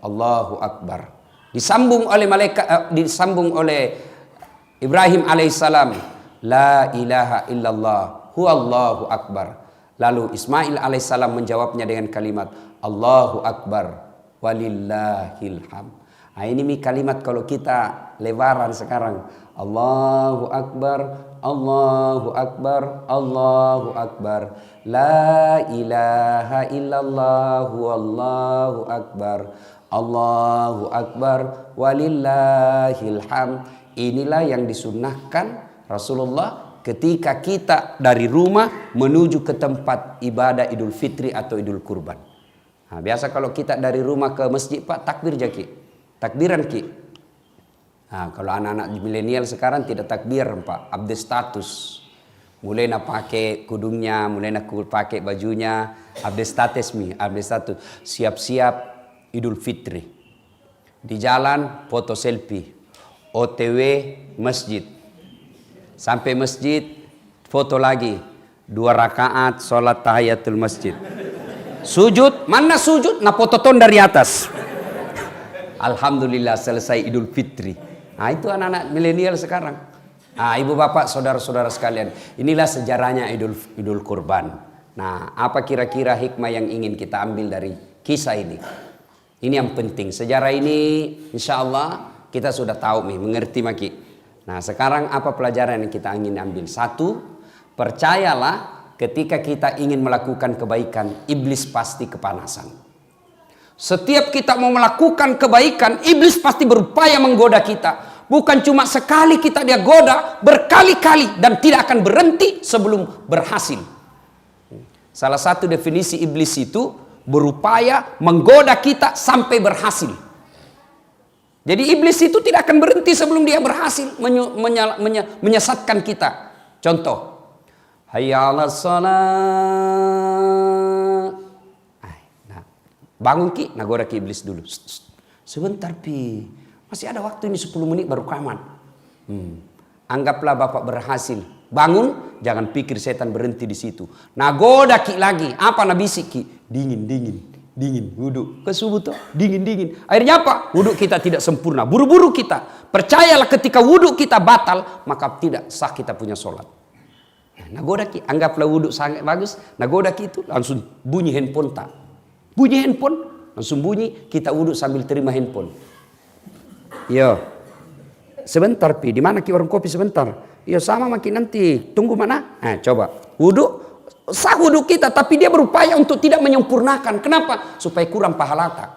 Allahu Akbar. Disambung oleh disambung oleh Ibrahim alaihissalam, la ilaha illallah huwallahu akbar. Lalu Ismail alaihissalam menjawabnya dengan kalimat Allahu Akbar walillahil hamd. Nah, ini kalimat kalau kita lebaran sekarang, Allahu Akbar, Allahu Akbar, Allahu Akbar, la ilaha illallah wallahu akbar, Allahu Akbar walillahil hamd. Inilah yang disunnahkan Rasulullah ketika kita dari rumah menuju ke tempat ibadah Idul Fitri atau Idul Kurban. Nah, biasa kalau kita dari rumah ke masjid, Pak, takbir jaki, takbiran ki. Nah, kalau anak-anak milenial sekarang tidak takbir, Pak, update status. Mulai nak pakai kudungnya, mulai nak pakai bajunya, update status update status. Siap-siap Idul Fitri. Di jalan foto selfie. OTW masjid. Sampai masjid foto lagi. 2 rakaat sholat tahiyatul masjid. Sujud, mana sujud? Nah, foto ton dari atas. Alhamdulillah selesai Idul Fitri. Nah, itu anak-anak milenial sekarang. Nah, ibu bapak, saudara-saudara sekalian, inilah sejarahnya Idul Kurban. Nah, apa kira-kira hikmah yang ingin kita ambil dari kisah ini? Ini yang penting. Sejarah ini insya Allah kita sudah tahu mengerti maki. Nah, sekarang apa pelajaran yang kita ingin ambil? 1, percayalah ketika kita ingin melakukan kebaikan, iblis pasti kepanasan. Setiap kita mau melakukan kebaikan, iblis pasti berupaya menggoda kita. Bukan cuma sekali kita dia goda, berkali-kali, dan tidak akan berhenti sebelum berhasil. Salah satu definisi iblis itu berupaya menggoda kita sampai berhasil. Jadi iblis itu tidak akan berhenti sebelum dia berhasil menyesatkan kita. Contoh, hayya 'alas shalah. Nah, bangun ki, nagoda ki iblis dulu. Sebentar pi, masih ada waktu ini 10 menit baru kaman. Anggaplah bapak berhasil. Bangun, jangan pikir setan berhenti di situ. Nagoda ki lagi, apa nabisik ki? Dingin, wudhu ke subuh toh, dingin. Akhirnya apa? Wudhu kita tidak sempurna, buru-buru kita. Percayalah ketika wudhu kita batal, maka tidak sah kita punya sholat. Nagoda ki, anggaplah wudhu sangat bagus, nagoda ki itu langsung bunyi handphone tak. Bunyi handphone, langsung bunyi, kita wudhu sambil terima handphone. Yo, sebentar pi, di mana ki warung kopi sebentar? Yo sama makin nanti, tunggu mana? Nah coba, wudhu. Sah wudhu kita, tapi dia berupaya untuk tidak menyempurnakan. Kenapa? Supaya kurang pahala tak.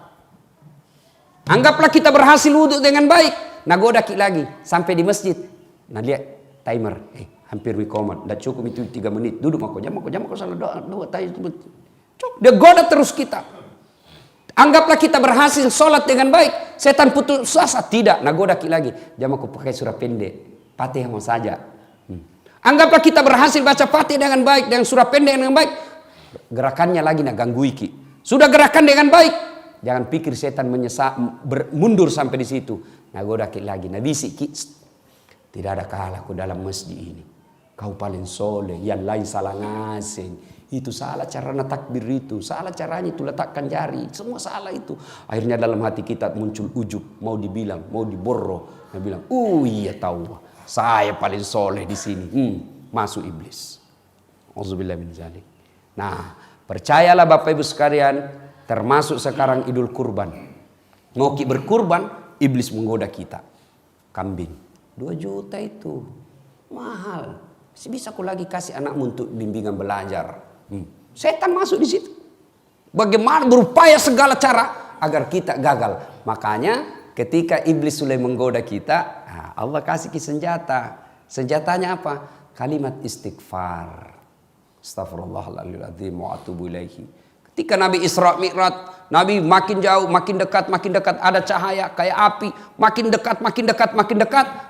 Anggaplah kita berhasil wudhu dengan baik. Nagoda ki lagi sampai di masjid. Nah lihat timer, hampir wikomat. Dah cukup itu 3 menit. Duduk mako salah doa tayi. Dia goda terus kita. Anggaplah kita berhasil sholat dengan baik. Setan putus asa, tidak. Nagoda ki lagi. Jam aku pakai surah pendek. Fatihah mau saja. Anggaplah kita berhasil baca Fatihah dengan baik, dengan surah pendek dengan baik. Gerakannya lagi nak ganggu iki. Sudah gerakan dengan baik. Jangan pikir setan mundur sampai di situ. Nagoda ki lagi, nabisi ki. Tidak ada kalahku dalam masjid ini. Kau paling soleh, yang lain salah ngasih. Itu salah cara takbir itu, salah caranya itu letakkan jari, semua salah itu. Akhirnya dalam hati kita muncul ujub, mau dibilang, mau diborro. Dia bilang, iya tahu. Saya paling soleh di sini. Masuk iblis. Auzubillah min dzalik. Nah, percayalah Bapak Ibu sekalian, termasuk sekarang Idul Kurban. Mau berkurban, iblis menggoda kita. Kambing 2 juta itu mahal. Bisa aku lagi kasih anakmu untuk bimbingan belajar. Setan masuk di situ. Bagaimana berupaya segala cara agar kita gagal. Makanya ketika iblis sudah menggoda kita, Allah kasih senjata. Senjatanya apa? Kalimat istighfar. Astaghfirullahaladzim wa atubu ilaihi. Ketika Nabi Isra Mi'raj, Nabi makin jauh, makin dekat, ada cahaya kayak api, makin dekat.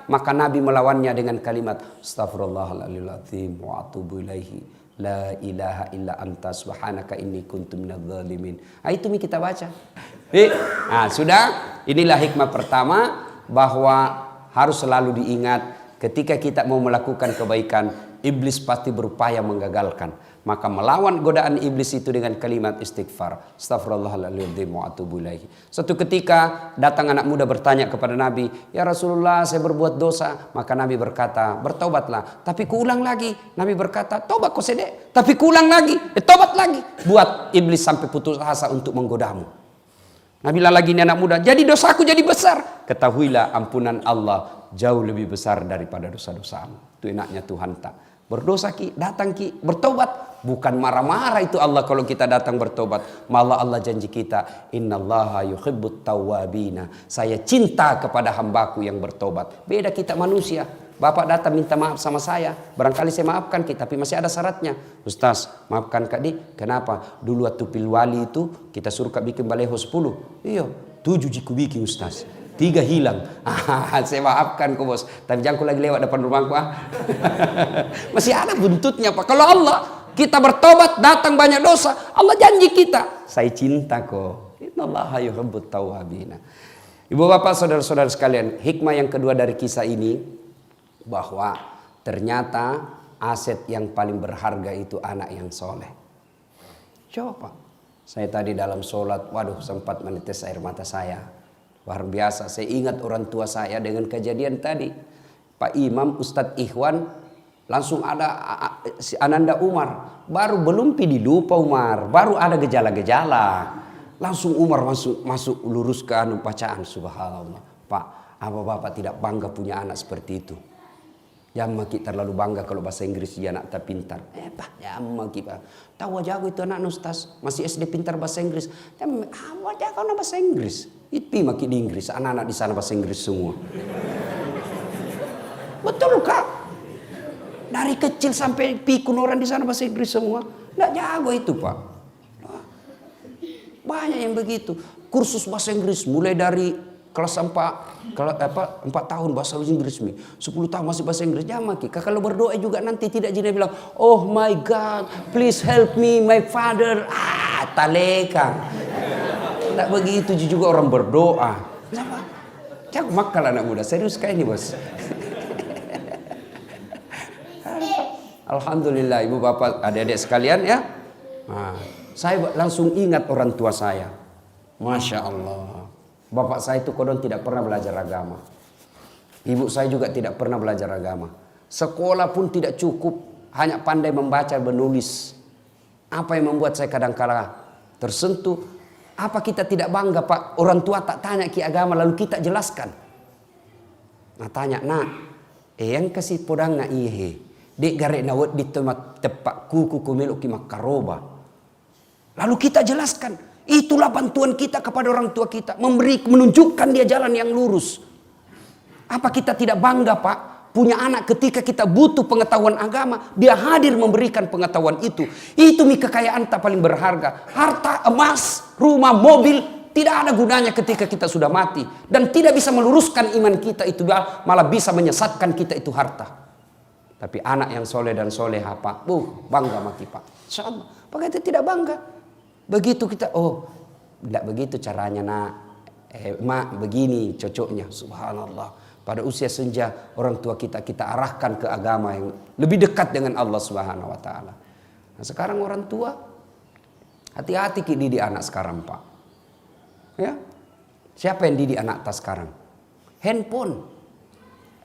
Maka Nabi melawannya dengan kalimat astaghfirullahaladzim wa atubu ilaihi. La ilaha illa anta subhanaka inni kuntu minadz zalimin. Itu kita baca. Sudah, inilah hikmah pertama bahwa harus selalu diingat ketika kita mau melakukan kebaikan, iblis pasti berupaya menggagalkan. Maka melawan godaan iblis itu dengan kalimat istighfar. Astaghfirullahaladzim wa atubu ilaihi. Suatu ketika datang anak muda bertanya kepada Nabi, "Ya Rasulullah, saya berbuat dosa." Maka Nabi berkata, "Bertobatlah." Tapi kuulang lagi. Nabi berkata, "Tobat kau sedek." Tapi kuulang lagi, tobat lagi. Buat iblis sampai putus asa untuk menggodamu. Nabi bilang lagi ini anak muda, "Jadi dosaku jadi besar." Ketahuilah ampunan Allah jauh lebih besar daripada dosa-dosamu. Itu enaknya Tuhan tak. Berdosa ki, datang ki, bertobat. Bukan marah-marah itu Allah kalau kita datang bertobat. Malah Allah janji kita, "Innallaha yuhibbut tawwabina." Saya cinta kepada hambaku yang bertobat. Beda kita manusia. Bapak datang minta maaf sama saya. Barangkali saya maafkan kita, tapi masih ada syaratnya. "Ustaz, maafkan Kak Di." "Kenapa?" "Dulu waktu pilwali itu kita suruh Kak bikin baleho 10. "Iya, 7 jiku bikin Ustaz. 3 hilang." "Saya maafkan kok bos, tapi jangan lagi lewat depan rumahku." Masih ada buntutnya Pak. Kalau Allah kita bertobat datang banyak dosa, Allah janji kita, "Saya cinta kok." Innallaha yuhibbut tawwabina. Ibu bapak saudara-saudara sekalian, hikmah yang kedua dari kisah ini bahwa ternyata aset yang paling berharga itu anak yang soleh. Coba saya tadi dalam sholat, waduh sempat menetes air mata saya. Luar biasa, saya ingat orang tua saya dengan kejadian tadi. Pak Imam, Ustadz Ikhwan, langsung ada si Ananda Umar. Baru belum dilupa Umar, baru ada gejala-gejala. Langsung Umar masuk luruskan bacaan. Subhanallah. "Pak, apa Bapak tidak bangga punya anak seperti itu?" "Jangan kita terlalu bangga kalau bahasa Inggris dia anak tak pintar." Pak, jangan kita. "Tahu jago itu anak Ustaz, masih SD pintar bahasa Inggris." "Apa jago anak bahasa Inggris?" "Itu makin di Inggris, anak-anak di sana bahasa Inggris semua." Betul Kak? Dari kecil sampai pikun orang di sana bahasa Inggris semua. Nggak jago itu Pak. Banyak yang begitu. Kursus bahasa Inggris mulai dari kelas 4 tahun bahasa Inggris mi. 10 tahun masih bahasa Inggris. Jangan Kak, kalau berdoa juga nanti tidak jadi bilang, "Oh my God, please help me my father." Taleka. Tidak begitu juga orang berdoa. Kenapa? Jangan makal anak muda. Serius kayak ini bos. Alhamdulillah ibu bapak adik-adik sekalian ya. Saya langsung ingat orang tua saya. Masya Allah. Bapak saya itu kodon tidak pernah belajar agama. Ibu saya juga tidak pernah belajar agama. Sekolah pun tidak cukup. Hanya pandai membaca menulis. Apa yang membuat saya kadang-kala tersentuh. Apa kita tidak bangga Pak? Orang tua tak tanya ki agama lalu kita jelaskan. Nah tanya, yang kasih podang ihe. Dek garek nawat di tempat tepak kuku kumeluk ki makaroba. Lalu kita jelaskan. Itulah bantuan kita kepada orang tua kita. Menunjukkan dia jalan yang lurus. Apa kita tidak bangga Pak? Punya anak ketika kita butuh pengetahuan agama. Dia hadir memberikan pengetahuan itu. Itu kekayaan tak paling berharga. Harta, emas, rumah, mobil. Tidak ada gunanya ketika kita sudah mati. Dan tidak bisa meluruskan iman kita itu. Malah bisa menyesatkan kita itu harta. Tapi anak yang soleh dan soleha Pak. Bangga maki Pak. Insya Allah. Pak itu tidak bangga. Begitu kita, tidak begitu caranya mak begini cocoknya. Subhanallah. Pada usia senja orang tua kita arahkan ke agama yang lebih dekat dengan Allah Subhanahu wa taala. Nah, sekarang orang tua hati-hati didik anak sekarang, Pak. Ya. Siapa yang didik anak tas sekarang? Handphone.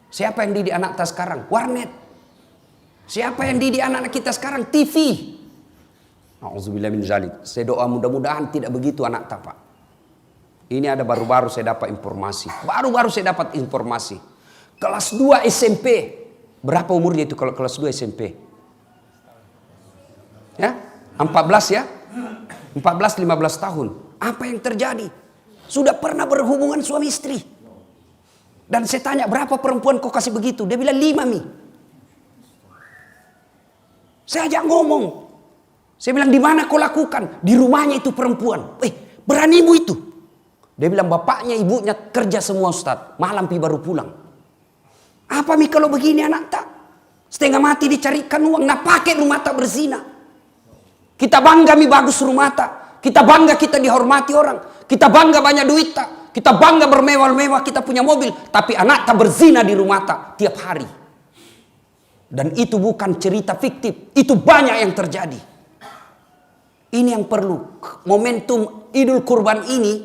Siapa yang didik anak tas sekarang? Warnet. Siapa yang didik anak kita sekarang? TV. Auzubillah min zalik. Saya doa mudah-mudahan tidak begitu anak tak, Pak. Ini ada baru-baru saya dapat informasi. Kelas 2 SMP. Berapa umurnya itu kalau kelas 2 SMP? Ya? 14 ya? 14-15 tahun. Apa yang terjadi? Sudah pernah berhubungan suami istri. Dan saya tanya, berapa perempuan kau kasih begitu? Dia bilang 5 mi. Saya ajak ngomong. Saya bilang, di mana kau lakukan? Di rumahnya itu perempuan. Beranimu itu. Dia bilang, bapaknya ibunya kerja semua Ustaz. Malam baru pulang. Apa mi kalau begini anak tak? Setengah mati dicarikan uang. Nah pakai rumah tak berzina. Kita bangga mi bagus rumah tak. Kita bangga kita dihormati orang. Kita bangga banyak duit tak. Kita bangga bermewah-mewah kita punya mobil. Tapi anak tak berzina di rumah tak tiap hari. Dan itu bukan cerita fiktif, itu banyak yang terjadi. Ini yang perlu. Momentum Idul Kurban ini,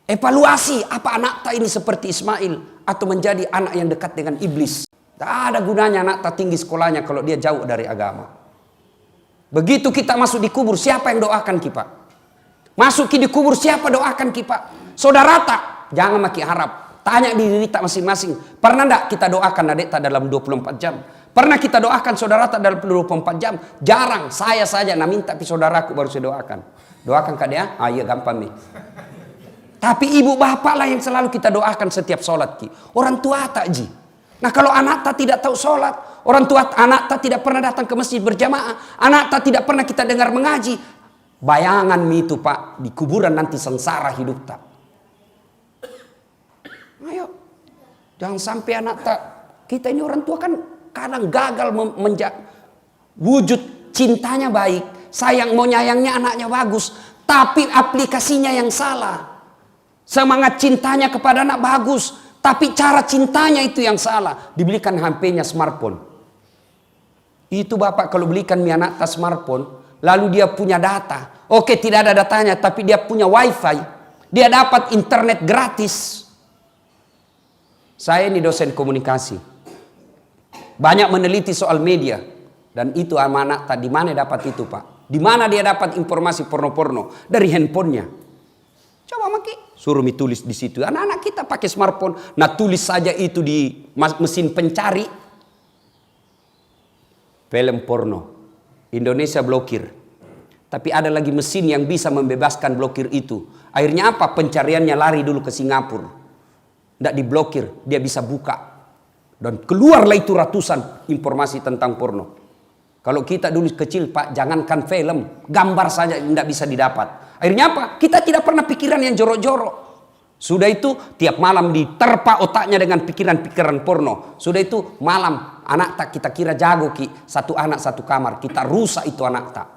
evaluasi apa anak tak ini seperti Ismail atau menjadi anak yang dekat dengan iblis. Tak ada gunanya anak tak tinggi sekolahnya kalau dia jauh dari agama. Begitu kita masuk di kubur, siapa yang doakan kita? Masuk di kubur, siapa doakan kita? Saudara tak? Jangan makin harap. Tanya diri tak masing-masing. Pernah tak kita doakan adik tak dalam 24 jam? Pernah kita doakan saudara tak dalam 24 jam? Jarang. Saya saja nak minta ke saudaraku baru saya doakan. Doakan kak dia? Ah iya gampang nih. Tapi ibu bapak lah yang selalu kita doakan setiap sholat. Orang tua tak ji. Nah kalau anak tak tidak tahu sholat, orang tua anak tak tidak pernah datang ke masjid berjamaah, anak tak tidak pernah kita dengar mengaji. Bayangan itu pak, di kuburan nanti sengsara hidup tak. Ayo, jangan sampai anak tak. Kita ini orang tua kan kadang gagal wujud cintanya baik, sayang mau nyayangnya anaknya bagus, tapi aplikasinya yang salah. Semangat cintanya kepada anak bagus, tapi cara cintanya itu yang salah. Dibelikan HP-nya smartphone. Itu bapak kalau belikan mi anak tas smartphone, lalu dia punya data. Oke, tidak ada datanya, tapi dia punya wifi. Dia dapat internet gratis. Saya ini dosen komunikasi. Banyak meneliti soal media. Dan itu amanah tak di mana dapat itu pak? Di mana dia dapat informasi porno-porno? Dari handphonenya. Coba maki. Suruh mi tulis di situ. Anak-anak kita pakai smartphone. Nah tulis saja itu di mesin pencari. Film porno. Indonesia blokir. Tapi ada lagi mesin yang bisa membebaskan blokir itu. Akhirnya apa? Pencariannya lari dulu ke Singapura. Tidak diblokir. Dia bisa buka. Dan keluarlah itu ratusan informasi tentang porno. Kalau kita dulu kecil pak, jangankan film, gambar saja tidak bisa didapat. Akhirnya apa? Kita tidak pernah pikiran yang jorok-jorok. Sudah itu tiap malam diterpa otaknya dengan pikiran-pikiran porno. Sudah itu malam anak tak kita kira jago ki, satu anak satu kamar, kita rusak itu anak tak.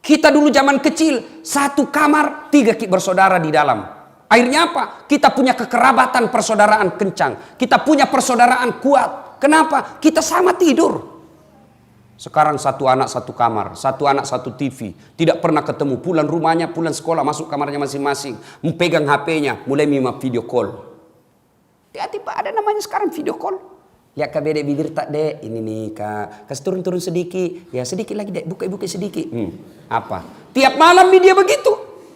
Kita dulu zaman kecil satu kamar 3 ki bersaudara di dalam. Akhirnya apa? Kita punya kekerabatan persaudaraan kencang. Kita punya persaudaraan kuat. Kenapa? Kita sama tidur. Sekarang satu anak satu kamar, satu anak satu TV. Tidak pernah ketemu, pulang rumahnya, pulang sekolah, masuk kamarnya masing-masing. Memegang HP-nya, mulai mima video call. Tiba-tiba ada namanya sekarang video call. Lihat kak beda bibir tak dek, ini nih kak. Kasih turun-turun sedikit, ya sedikit lagi dek, buka-buka sedikit. Apa? Tiap malam dia begitu.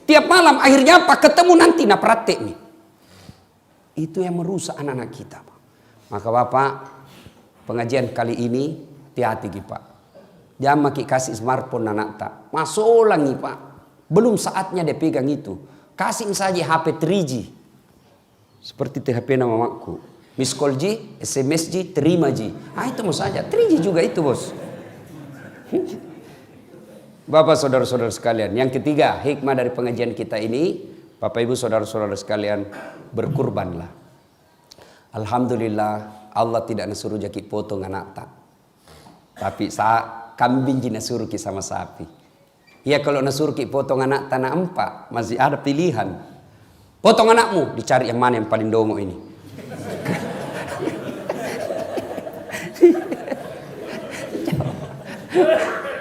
Tiap malam akhirnya apa? Ketemu nanti nak praktek nih. Itu yang merusak anak-anak kita. Maka bapak, pengajian kali ini hati-hati pak. Jangan makin kasih smartphone anak tak. Masuk lagi pak. Belum saatnya dia pegang itu. Kasih saja HP 3G. Seperti HP nama mamaku. Miss call G, SMS G, terima G. Ah itu mau saja. 3G juga itu bos. Bapak saudara-saudara sekalian. Yang ketiga hikmah dari pengajian kita ini. Bapak ibu saudara-saudara sekalian. Berkurbanlah. Alhamdulillah Allah tidak nasuruh jaki potong anak tak. Tapi kambing jina suruh ki sama sapi. Ya kalau nasuruh ki potong anak tanah empat. Masih ada pilihan. Potong anakmu. Dicari yang mana yang paling dongo ini.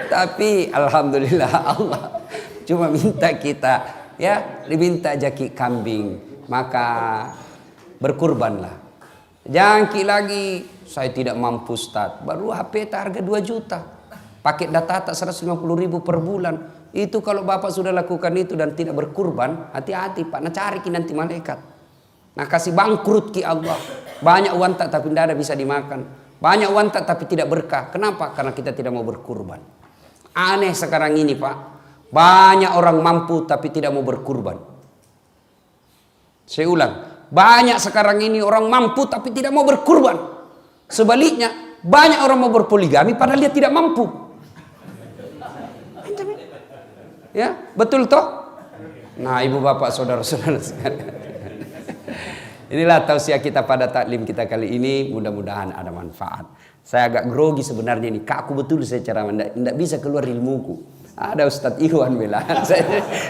Tapi alhamdulillah Allah cuma minta kita ya diminta jaki kambing. Maka berkurbanlah. Jangan ki lagi saya tidak mampu Ustaz. Baru HP harga 2 juta. Paket data tak 150.000 per bulan. Itu kalau bapak sudah lakukan itu dan tidak berkurban, hati-hati pak. Nah cari ki nanti malaikat. Nah kasih bangkrut ki Allah. Banyak uang tak tapi tidak ada bisa dimakan. Banyak uang tak tapi tidak berkah. Kenapa? Karena kita tidak mau berkurban. Aneh sekarang ini pak. Banyak orang mampu tapi tidak mau berkurban. Saya ulang. Banyak sekarang ini orang mampu tapi tidak mau berkurban. Sebaliknya banyak orang mau berpoligami padahal dia tidak mampu. Ya betul toh? Nah ibu bapak saudara-saudara sekalian. Inilah tausiah kita pada taklim kita kali ini. Mudah-mudahan ada manfaat. Saya agak grogi sebenarnya ini. Kaku betul saya cara tidak bisa keluar ilmuku. Ada Ustadz Iwan bilang.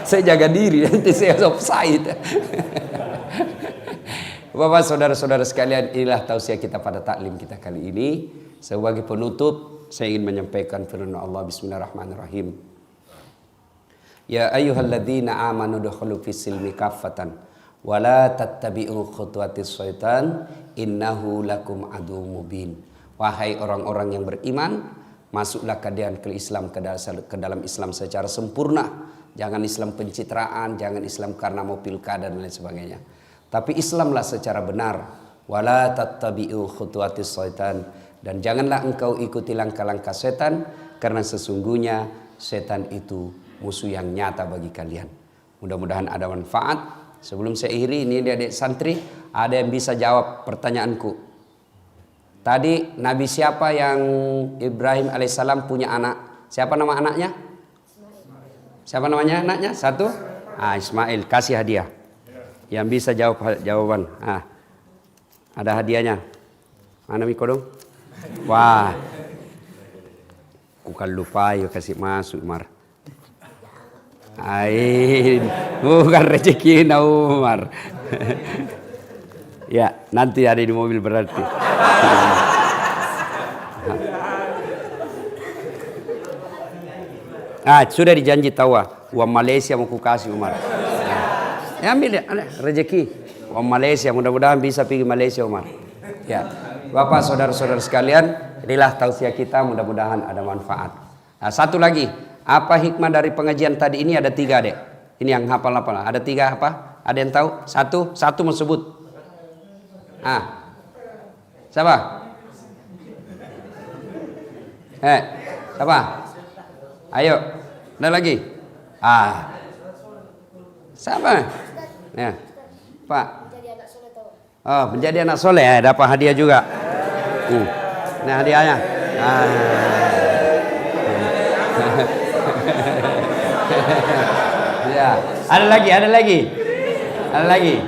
Saya jaga diri nanti saya offside. Bapak saudara-saudara sekalian, inilah tausiah kita pada taklim kita kali ini. sebagai penutup saya ingin menyampaikan firman Allah. Bismillahirrahmanirrahim. Ya ayyuhalladzina amanu dukhulu fis silmi kaffatan wa la tattabi'u khutuwatis syaitan innahu lakum aduwwum mubin. Wahai orang-orang yang beriman, masuklah kalian ke Islam, ke dalam Islam secara sempurna. Jangan Islam pencitraan, jangan Islam karena mau pilkada dan lain sebagainya. Tapi Islamlah secara benar. Wala tattabi'u khutuwatis syaitan, dan janganlah engkau ikuti langkah-langkah setan, karena sesungguhnya setan itu musuh yang nyata bagi kalian. Mudah-mudahan ada manfaat. Sebelum saya akhiri, ini adik santri, ada yang bisa jawab pertanyaanku. Tadi Nabi siapa yang Ibrahim alaihissalam punya anak? Siapa nama anaknya? Siapa namanya anaknya? Satu? Ismail. Kasih hadiah. Yang bisa jawab jawaban. Ada hadiahnya. Mana Miko dong? Wah. Bukan lupa yuk kasih masuk Umar. Bukan rezeki Umar. Ya, nanti ada di mobil berarti. Sudah dijanji tawa. Uang Malaysia mau ku kasih Umar. Ya ambil ya, rezeki. Uang Malaysia, mudah-mudahan bisa pergi Malaysia Umar. Ya, Bapak saudara-saudara sekalian, inilah tausiah kita, mudah-mudahan ada manfaat. Satu lagi, apa hikmah dari pengajian tadi ini? Ada 3 dek. Ini yang hafal-hafal. Ada 3 apa? Ada yang tahu? Satu mau sebut. Siapa? Siapa? Ayo, ada lagi? Siapa? Ya, Pak. Menjadi anak soleh ya, dapat hadiah juga. Ini hadiahnya. Ya, ada lagi.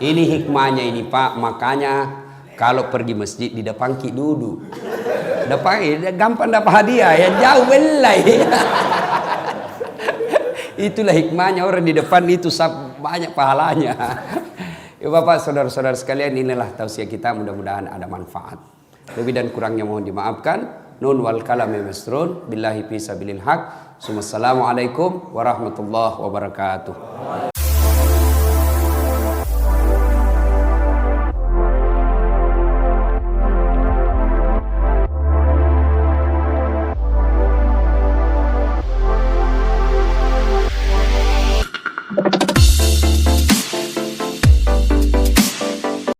Ini hikmahnya ini Pak, makanya kalau pergi masjid di depan ki duduk. Depan gampang dapat hadiah, ya jauh belai. Itulah hikmahnya, orang di depan itu banyak pahalanya. Ya Bapak saudara-saudara sekalian, inilah tausiah kita, mudah-mudahan ada manfaat. Lebih dan kurangnya mohon dimaafkan. Nun wal kalami masrun billahi fi sabilil haq. Assalamualaikum warahmatullahi wabarakatuh.